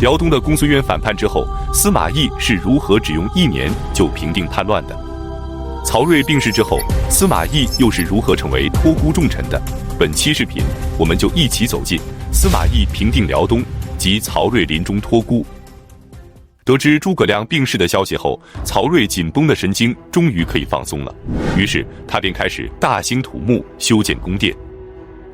辽东的公孙渊反叛之后，司马懿是如何只用1年就平定叛乱的？曹睿病逝之后，司马懿又是如何成为托孤重臣的？本期视频，我们就一起走进司马懿平定辽东及曹睿临终托孤。得知诸葛亮病逝的消息后，曹睿紧绷的神经终于可以放松了，于是他便开始大兴土木，修建宫殿。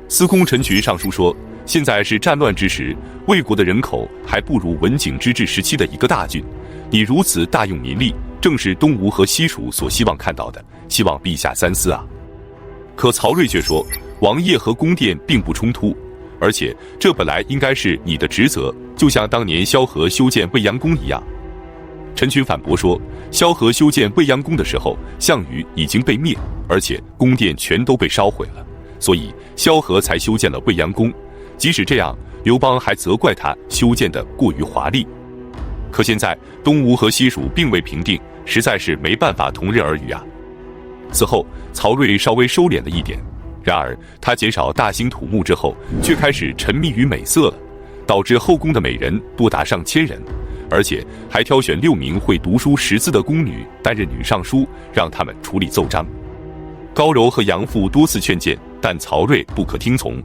司空陈群上书说，现在是战乱之时，魏国的人口还不如文景之治时期的一个大郡，你如此大用民力，正是东吴和西蜀所希望看到的，希望陛下三思啊。可曹睿却说，王业和宫殿并不冲突，而且这本来应该是你的职责，就像当年萧何修建未央宫一样。陈群反驳说，萧何修建未央宫的时候，项羽已经被灭，而且宫殿全都被烧毁了，所以萧何才修建了未央宫。即使这样，刘邦还责怪他修建得过于华丽。可现在东吴和西蜀并未平定，实在是没办法同日而语啊。此后曹睿稍微收敛了一点，然而他减少大兴土木之后，却开始沉迷于美色了，导致后宫的美人多达上千人，而且还挑选6名会读书识字的宫女担任女尚书，让他们处理奏章。高柔和杨父多次劝谏，但曹睿不可听从。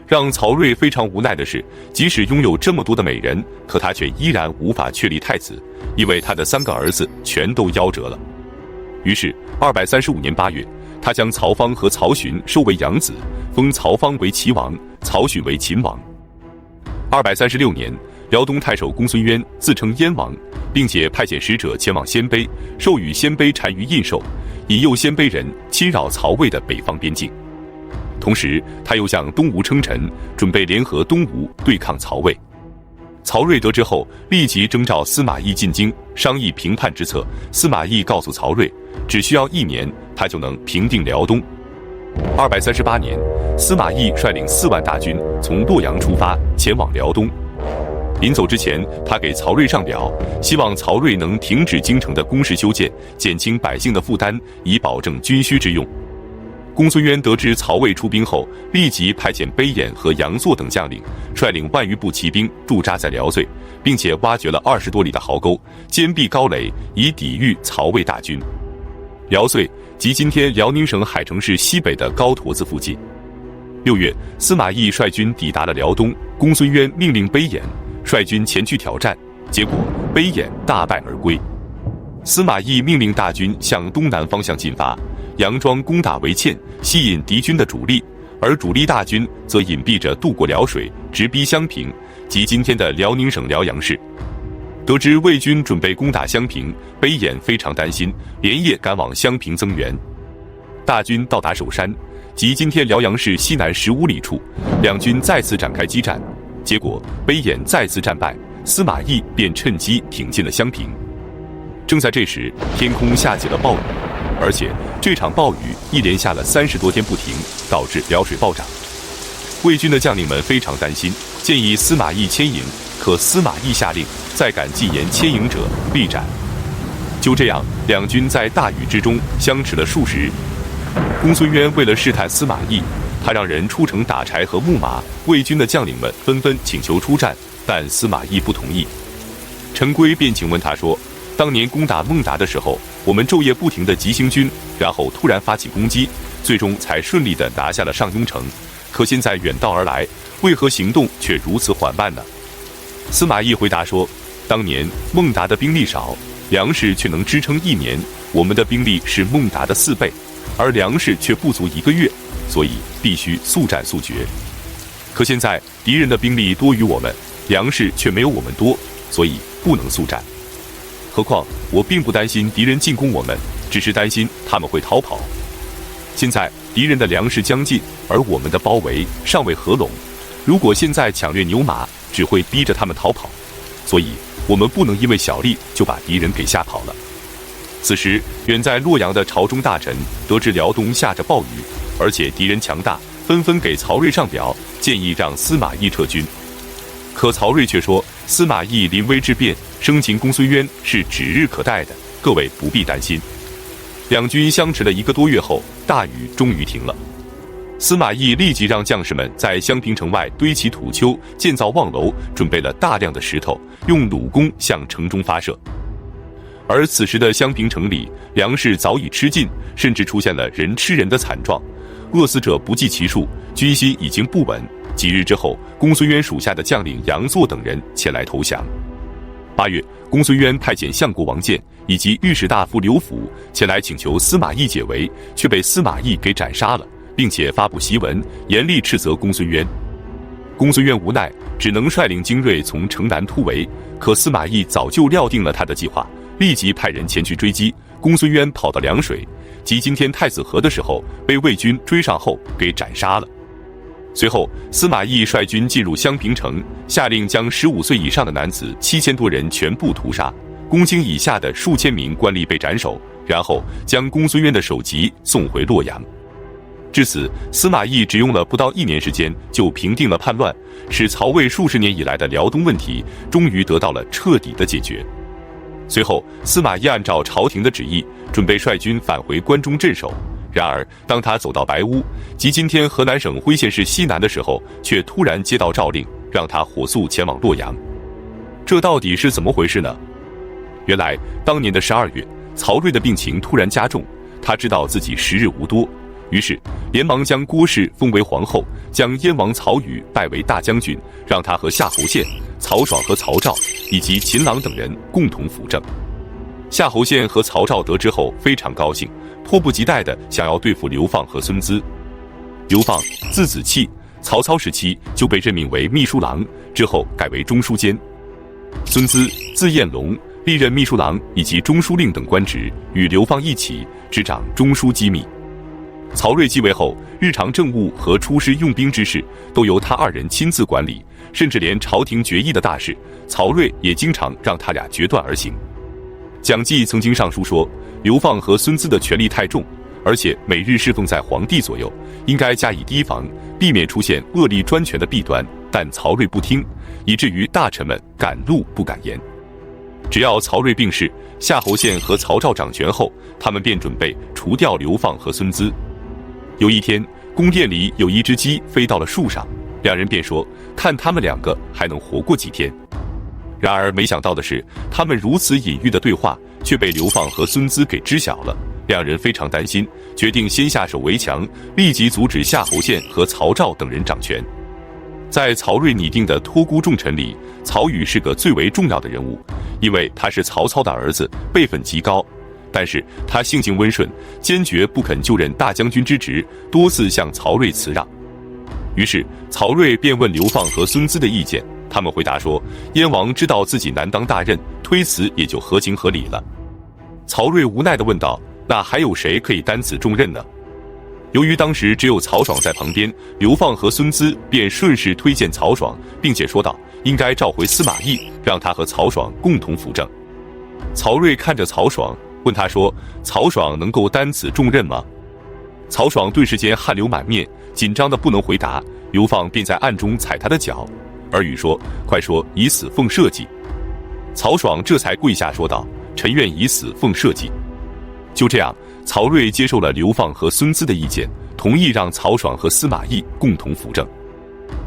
让曹睿非常无奈的是，即使拥有这么多的美人，可他却依然无法确立太子，因为他的3个儿子全都夭折了。于是235年8月，他将曹芳和曹询收为养子，封曹芳为齐王，曹询为秦王。236年，辽东太守公孙渊自称燕王，并且派遣使者前往鲜卑，授予鲜卑单于印绶，引诱鲜卑人侵扰曹魏的北方边境。同时，他又向东吴称臣，准备联合东吴对抗曹魏。曹睿得知后，立即征召司马懿进京，商议平叛之策。司马懿告诉曹睿，只需要1年，他就能平定辽东。238年，司马懿率领4万大军从洛阳出发，前往辽东。临走之前，他给曹睿上表，希望曹睿能停止京城的工事修建，减轻百姓的负担，以保证军需之用。公孙渊得知曹魏出兵后，立即派遣卑衍和杨作等将领，率领万余步骑兵驻扎在辽睢，并且挖掘了20多里的壕沟，坚壁高垒，以抵御曹魏大军。辽睢即今天辽宁省海城市西北的高坨子附近。6月，司马懿率军抵达了辽东，公孙渊命令卑衍率军前去挑战，结果卑衍大败而归。司马懿命令大军向东南方向进发，佯装攻打潍堑，吸引敌军的主力，而主力大军则隐蔽着渡过辽水，直逼襄平，即今天的辽宁省辽阳市。得知魏军准备攻打襄平，卑衍非常担心，连夜赶往襄平增援。大军到达首山，即今天辽阳市西南15里处，两军再次展开激战，结果卑衍再次战败，司马懿便趁机挺进了襄平。正在这时，天空下起了暴雨，而且这场暴雨一连下了30多天不停，导致辽水暴涨。魏军的将领们非常担心，建议司马懿迁营，可司马懿下令，再敢进言迁营者必斩。就这样，两军在大雨之中相持了数十日。公孙渊为了试探司马懿，他让人出城打柴和木马，魏军的将领们纷纷请求出战，但司马懿不同意。陈规便请问他说，当年攻打孟达的时候，我们昼夜不停地急行军，然后突然发起攻击，最终才顺利地拿下了上庸城。可现在远道而来，为何行动却如此缓慢呢？司马懿回答说，当年孟达的兵力少，粮食却能支撑1年，我们的兵力是孟达的4倍，而粮食却不足1个月，所以必须速战速决。可现在敌人的兵力多于我们，粮食却没有我们多，所以不能速战。何况我并不担心敌人进攻我们，只是担心他们会逃跑。现在敌人的粮食将尽，而我们的包围尚未合拢，如果现在抢掠牛马，只会逼着他们逃跑，所以我们不能因为小利就把敌人给吓跑了。此时远在洛阳的朝中大臣得知辽东下着暴雨，而且敌人强大，纷纷给曹睿上表，建议让司马懿撤军。可曹睿却说，司马懿临危之变，生擒公孙渊是指日可待的，各位不必担心。两军相持了1个多月后，大雨终于停了。司马懿立即让将士们在襄平城外堆起土丘，建造望楼，准备了大量的石头，用弩弓向城中发射。而此时的襄平城里，粮食早已吃尽，甚至出现了人吃人的惨状，饿死者不计其数，军心已经不稳。几日之后，公孙渊属下的将领杨作等人前来投降。8月，公孙渊派遣相国王建以及御史大夫刘辅前来请求司马懿解围，却被司马懿给斩杀了，并且发布檄文，严厉斥责公孙渊。公孙渊无奈，只能率领精锐从城南突围，可司马懿早就料定了他的计划，立即派人前去追击。公孙渊跑到凉水即今天太子河的时候，被魏军追上后给斩杀了。随后，司马懿率军进入襄平城，下令将15岁以上的男子7000多人全部屠杀，公卿以下的数千名官吏被斩首，然后将公孙渊的首级送回洛阳。至此，司马懿只用了不到1年时间就平定了叛乱，使曹魏数十年以来的辽东问题终于得到了彻底的解决。随后，司马懿按照朝廷的旨意，准备率军返回关中镇守。然而，当他走到白乌，即今天河南省辉县市西南的时候，却突然接到诏令，让他火速前往洛阳。这到底是怎么回事呢？原来，当年的12月，曹睿的病情突然加重，他知道自己时日无多，于是连忙将郭氏封为皇后，将燕王曹宇拜为大将军，让他和夏侯宪、曹爽和曹昭以及秦朗等人共同辅政。夏侯宪和曹昭得知后非常高兴，迫不及待地想要对付刘放和孙资。刘放字子期，曹操时期就被任命为秘书郎，之后改为中书监。孙资字彦龙，历任秘书郎以及中书令等官职，与刘放一起执掌中书机密。曹睿继位后，日常政务和出师用兵之事都由他2人亲自管理，甚至连朝廷决议的大事，曹睿也经常让他俩决断而行。蒋济曾经上书说，刘放和孙资的权力太重，而且每日侍奉在皇帝左右，应该加以提防，避免出现恶力专权的弊端。但曹睿不听，以至于大臣们敢怒不敢言。只要曹睿病逝，夏侯宪和曹昭掌权后，他们便准备除掉刘放和孙资。有一天，宫殿里有一只鸡飞到了树上，两人便说，看他们2个还能活过几天。然而没想到的是，他们如此隐喻的对话却被刘放和孙资给知晓了。两人非常担心，决定先下手为强，立即阻止夏侯宪和曹昭等人掌权。在曹睿拟定的托孤重臣里，曹宇是个最为重要的人物，因为他是曹操的儿子，辈分极高。但是他性情温顺，坚决不肯就任大将军之职，多次向曹睿辞让。于是曹睿便问刘放和孙资的意见，他们回答说，燕王知道自己难当大任，推辞也就合情合理了。曹睿无奈地问道，那还有谁可以担此重任呢？由于当时只有曹爽在旁边，刘放和孙资便顺势推荐曹爽，并且说道，应该召回司马懿，让他和曹爽共同辅政。曹睿看着曹爽，问他说，曹爽能够担此重任吗？曹爽顿时间汗流满面，紧张的不能回答。刘放便在暗中踩他的脚，耳语说，快说以死奉社稷。曹爽这才跪下说道，臣愿以死奉社稷。就这样，曹睿接受了刘放和孙资的意见，同意让曹爽和司马懿共同辅政。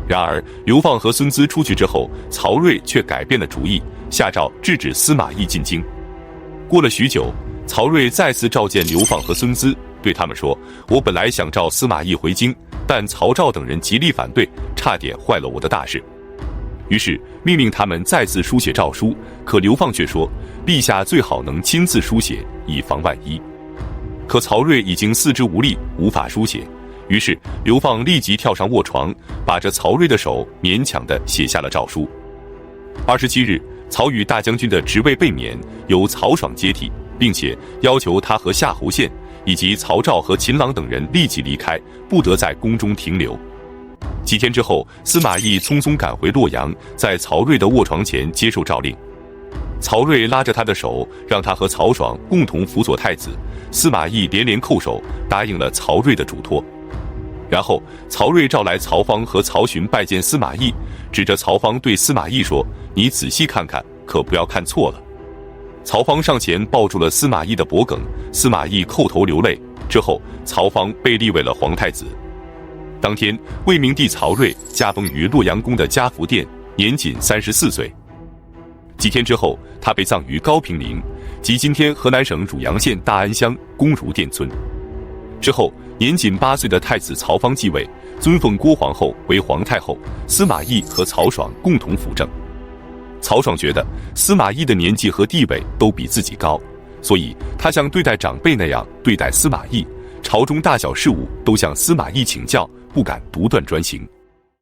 然而刘放和孙资出去之后，曹睿却改变了主意，下诏制止司马懿进京。过了许久，曹睿再次召见刘放和孙资，对他们说，我本来想召司马懿回京，但曹昭等人极力反对，差点坏了我的大事。于是命令他们再次书写诏书，可刘放却说，陛下最好能亲自书写，以防万一。可曹睿已经四肢无力，无法书写，于是刘放立即跳上卧床，把着曹睿的手勉强地写下了诏书。27日，曹宇大将军的职位被免，由曹爽接替，并且要求他和夏侯宪以及曹昭和秦朗等人立即离开，不得在宫中停留。几天之后，司马懿匆匆赶回洛阳，在曹睿的卧床前接受诏令。曹睿拉着他的手，让他和曹爽共同辅佐太子。司马懿连连叩首，答应了曹睿的嘱托。然后曹睿召来曹芳和曹询拜见司马懿，指着曹芳对司马懿说，你仔细看看，可不要看错了。曹芳上前抱住了司马懿的脖颈，司马懿叩头流泪。之后曹芳被立为了皇太子。当天，魏明帝曹睿驾崩于洛阳宫的嘉福殿，年仅34岁。几天之后，他被葬于高平陵，即今天河南省汝阳县大安乡公儒店村。之后，年仅8岁的太子曹芳继位，尊奉郭皇后为皇太后，司马懿和曹爽共同辅政。曹爽觉得司马懿的年纪和地位都比自己高，所以他像对待长辈那样对待司马懿，朝中大小事务都向司马懿请教，不敢独断专行。